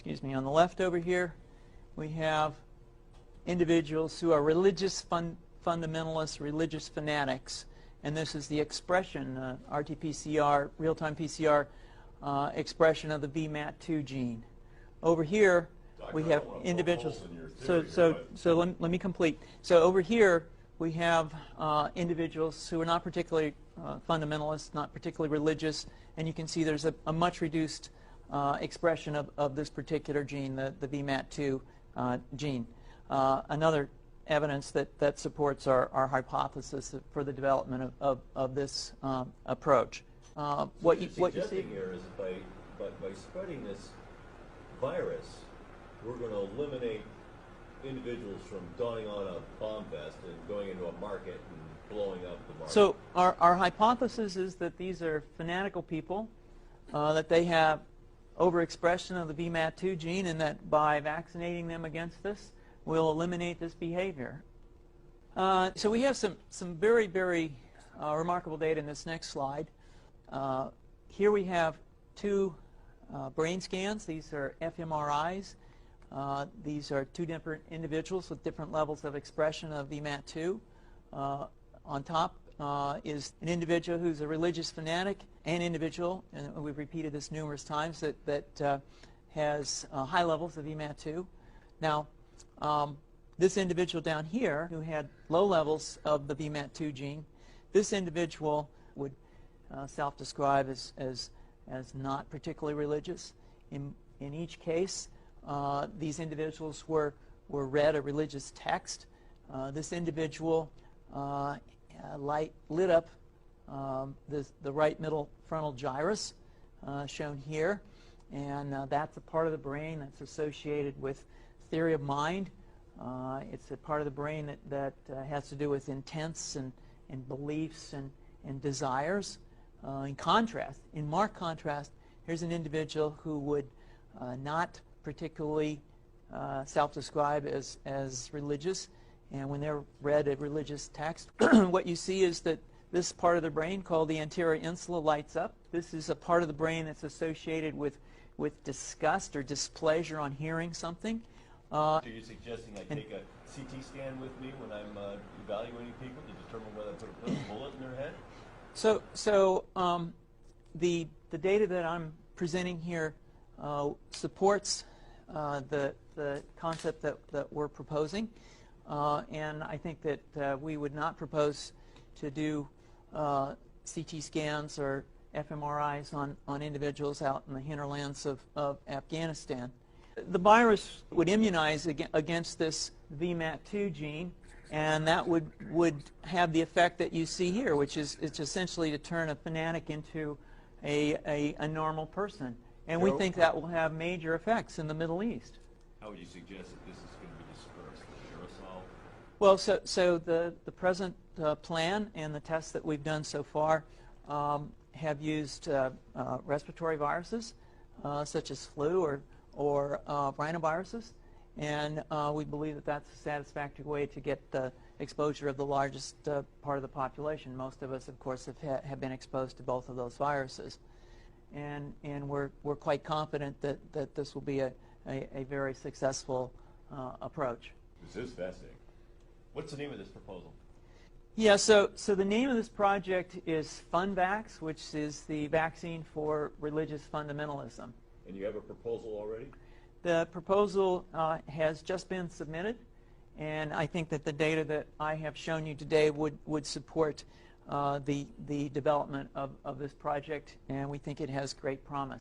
excuse me, on the left over here, we have individuals who are religious fundamentalists, religious fanatics, and this is the expression, RT-PCR, real-time PCR expression of the VMAT2 gene. Over here, we have individuals. Let me complete. So over here, we have individuals who are not particularly fundamentalist, not particularly religious, and you can see there's a much reduced expression of this particular gene, the VMAT2 gene. Another evidence that supports our hypothesis for the development of this approach. What you see here is by spreading this virus, we're going to eliminate individuals from donning on a bomb vest and going into a market and blowing up the market. So our hypothesis is that these are fanatical people, that they have overexpression of the VMAT2 gene, and that by vaccinating them against this, we'll eliminate this behavior. So we have some very, very remarkable data in this next slide. Here we have two brain scans. These are fMRIs. These are two different individuals with different levels of expression of VMAT2. On top is an individual who's a religious fanatic, an individual, and we've repeated this numerous times, that has high levels of VMAT2. Now, this individual down here who had low levels of the VMAT2 gene, this individual would self-describe as not particularly religious. In each case, these individuals were read a religious text. This individual lit up the right middle frontal gyrus, shown here, and that's a part of the brain that's associated with theory of mind. It's a part of the brain that has to do with intents and beliefs and desires. In marked contrast, here's an individual who would not particularly self-describe as religious, and when they're read a religious text, what you see is that this part of the brain called the anterior insula lights up. This is a part of the brain that's associated with disgust or displeasure on hearing something. So you're suggesting I take a CT scan with me when I'm evaluating people to determine whether I put a bullet in their head? So the data that I'm presenting here supports the concept that we're proposing, and I think that we would not propose to do CT scans or fMRIs on individuals out in the hinterlands of Afghanistan. The virus would immunize against this VMAT2 gene, and that would have the effect that you see here, which is it's essentially to turn a fanatic into a normal person. And we think that will have major effects in the Middle East. How would you suggest that this is going to be dispersed? Aerosol? Well, so the present plan and the tests that we've done so far have used respiratory viruses, such as flu or rhinoviruses, and we believe that that's a satisfactory way to get the exposure of the largest part of the population. Most of us, of course, have been exposed to both of those viruses, and we're quite confident that this will be a very successful approach. This is fascinating. What's the name of this proposal? Yeah, so the name of this project is FunVax, which is the vaccine for religious fundamentalism. And you have a proposal already? The proposal has just been submitted, and I think that the data that I have shown you today would support the development of this project, and we think it has great promise.